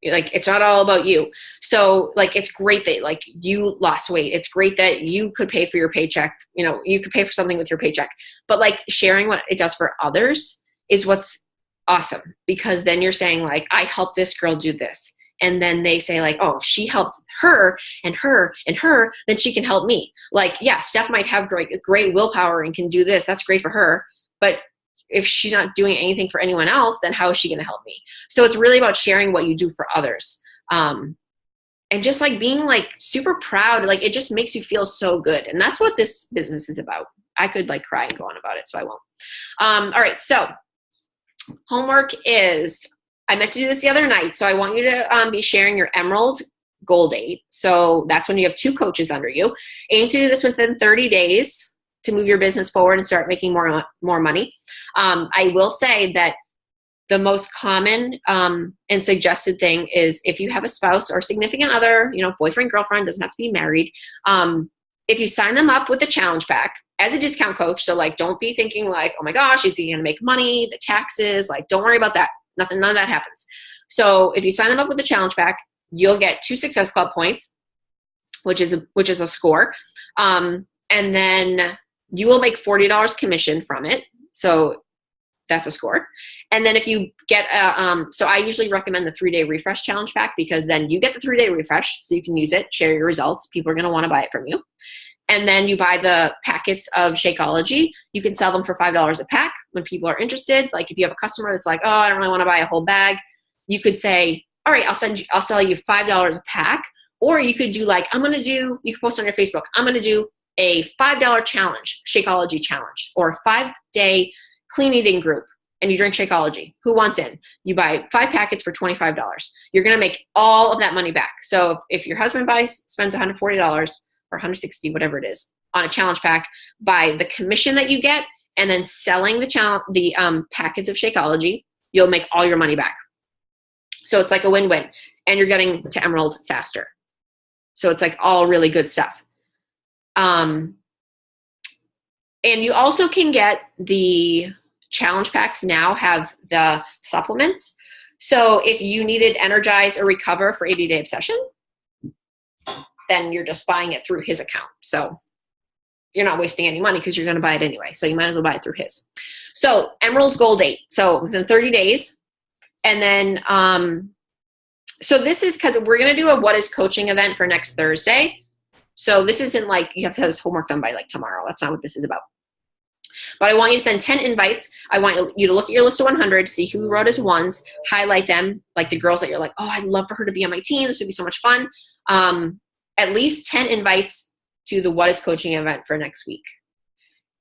Like, it's not all about you. So like, it's great that like you lost weight. It's great that you could pay for your paycheck. You could pay for something with your paycheck, but like sharing what it does for others is what's awesome, because then you're saying like, I helped this girl do this. And then they say like, oh, if she helped her and her and her, then she can help me. Like, yeah, Steph might have great willpower and can do this. That's great for her. But if she's not doing anything for anyone else, then how is she going to help me? So it's really about sharing what you do for others. And just like being like super proud, like it just makes you feel so good. And that's what this business is about. I could like cry and go on about it, so I won't. All right. So homework is, I meant to do this the other night. So I want you to be sharing your Emerald goal date. So that's when you have 2 coaches under you. Aim to do this within 30 days to move your business forward and start making more money. I will say that the most common and suggested thing is, if you have a spouse or significant other, boyfriend, girlfriend, doesn't have to be married. If you sign them up with the challenge pack as a discount coach, so like, don't be thinking like, oh my gosh, is he going to make money? The taxes, like, don't worry about that. None of that happens. So if you sign them up with the challenge pack, you'll get 2 Success Club points, which is a score. And then you will make $40 commission from it. So that's a score. And then if you get so I usually recommend the 3-day refresh challenge pack, because then you get the 3-day refresh so you can use it, share your results. People are going to want to buy it from you. And then you buy the packets of Shakeology. You can sell them for $5 a pack when people are interested. Like, if you have a customer that's like, oh, I don't really want to buy a whole bag, you could say, all right, I'll sell you $5 a pack. Or you could do like, you can post on your Facebook, I'm going to do a $5 challenge, Shakeology challenge, or a 5-day clean eating group, and you drink Shakeology. Who wants in? You buy 5 packets for $25. You're going to make all of that money back. So if your husband spends $140 or $160, whatever it is, on a challenge pack, by the commission that you get and then selling the packets of Shakeology, you'll make all your money back. So it's like a win-win, and you're getting to Emerald faster. So it's like all really good stuff. And you also can get the challenge packs now have the supplements. So if you needed Energize or Recover for 80-Day Obsession, then you're just buying it through his account. So you're not wasting any money, because you're going to buy it anyway. So you might as well buy it through his. So Emerald goal date. So within 30 days. And then, so this is because we're going to do a What is Coaching event for next Thursday. So this isn't like you have to have this homework done by like tomorrow. That's not what this is about. But I want you to send 10 invites. I want you to look at your list of 100, see who wrote as ones, highlight them, like the girls that you're like, oh, I'd love for her to be on my team. This would be so much fun. At least 10 invites to the What is Coaching event for next week.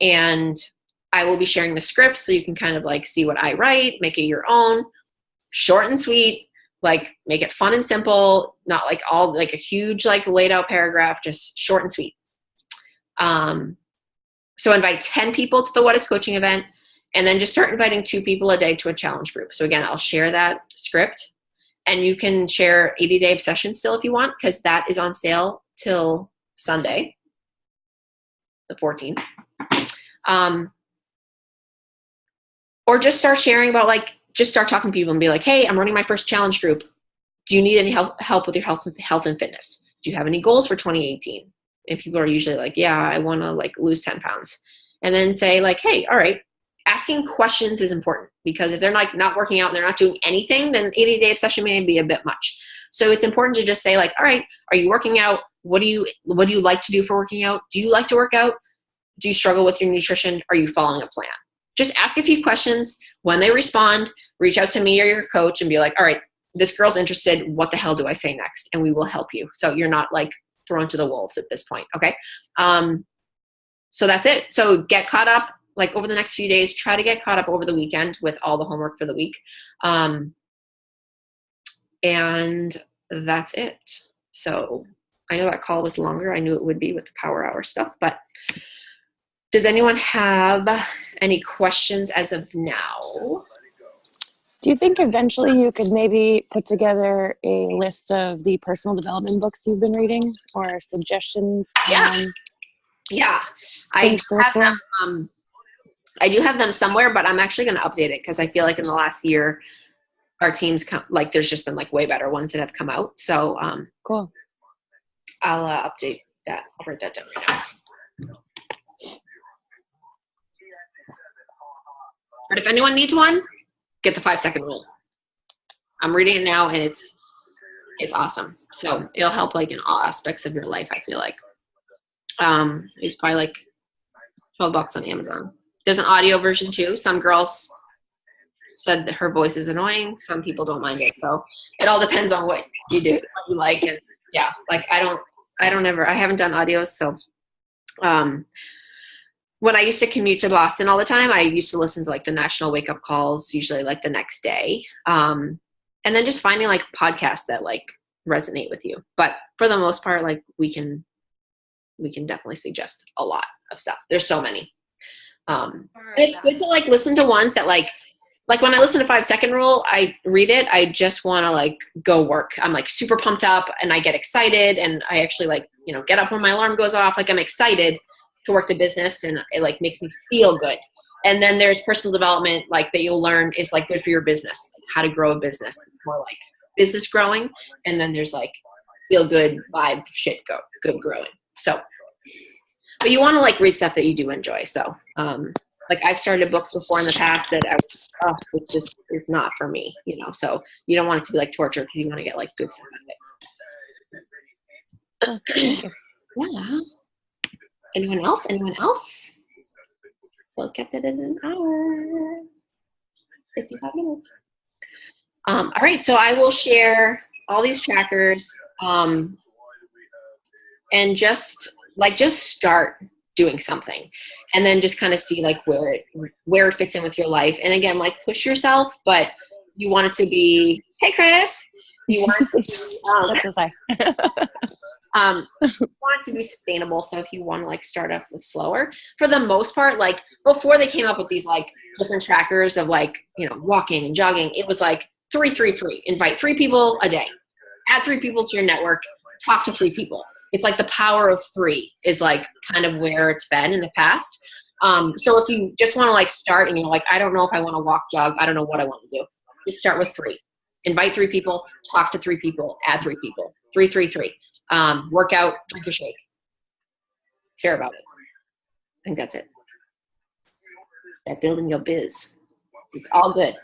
And I will be sharing the script so you can kind of like see what I write, make it your own, short and sweet, like make it fun and simple, not like all like a huge like laid out paragraph, just short and sweet. So invite 10 people to the What is Coaching event, and then just start inviting 2 people a day to a challenge group. So again, I'll share that script, and you can share 80-Day Obsession still if you want, because that is on sale till Sunday, the 14th. Or just start sharing about just start talking to people and be like, hey, I'm running my first challenge group. Do you need any help with your health and fitness? Do you have any goals for 2018? And people are usually like, yeah, I want to lose 10 pounds. and then say like, hey, all right, asking questions is important, because if they're like not working out and they're not doing anything, then 80-day obsession may be a bit much. So it's important to just say like, all right, are you working out? What do you like to do for working out? Do you like to work out? Do you struggle with your nutrition? Are you following a plan? Just ask a few questions. When they respond, reach out to me or your coach and be like, all right, this girl's interested. What the hell do I say next? And we will help you. So you're not like thrown to the wolves at this point. Okay. So that's it. So get caught up like over the next few days. Try to get caught up over the weekend with all the homework for the week. And that's it. So I know that call was longer. I knew it would be with the Power Hour stuff, but does anyone have any questions as of now? Do you think eventually you could maybe put together a list of the personal development books you've been reading, or suggestions? Yeah. I do have them somewhere, but I'm actually going to update it because I feel like in the last year, our teams there's just been like way better ones that have come out. So cool. I'll update that. I'll write that down right now. But if anyone needs one, get the 5-second rule. I'm reading it now and it's awesome. So it'll help like in all aspects of your life, I feel like. It's probably like $12 on Amazon. There's an audio version too. Some girls said that her voice is annoying. Some people don't mind it. So it all depends on what you do, what you like. And yeah, like I haven't done audios. So when I used to commute to Boston all the time, I used to listen to like the national wake up calls, usually like the next day. And then just finding like podcasts that like resonate with you. But for the most part, like we can definitely suggest a lot of stuff. There's so many. And it's good to like listen to ones that like when I listen to 5-second rule, I read it. I just want to like go work. I'm like super pumped up and I get excited and I actually like, get up when my alarm goes off. Like I'm excited to work the business and it like makes me feel good. And then there's personal development like that you'll learn is like good for your business, like how to grow a business. It's more like business growing. And then there's like feel good vibe shit good growing. So, but you want to like read stuff that you do enjoy. So, like I've started books before in the past that it just is not for me, so you don't want it to be like torture because you want to get like good stuff out of it. Yeah. Anyone else? Still kept it in an hour. 55 minutes. All right. So I will share all these trackers and just start doing something and then just kind of see like where it fits in with your life. And again, like push yourself, but you want it to be, hey, Chris, you want it to be, want it to be sustainable. So if you want to like start off with slower, for the most part, like before they came up with these like different trackers of like, walking and jogging, it was like 3-3-3, invite 3 people a day, add 3 people to your network, talk to 3 people. It's like the power of 3 is like kind of where it's been in the past. So if you just want to like start and you're like, I don't know if I want to walk, jog, I don't know what I want to do. Just start with 3. Invite 3 people, talk to 3 people, add 3 people. 3-3-3. Work out, drink a shake. Share about it. I think that's it. That building your biz. It's all good.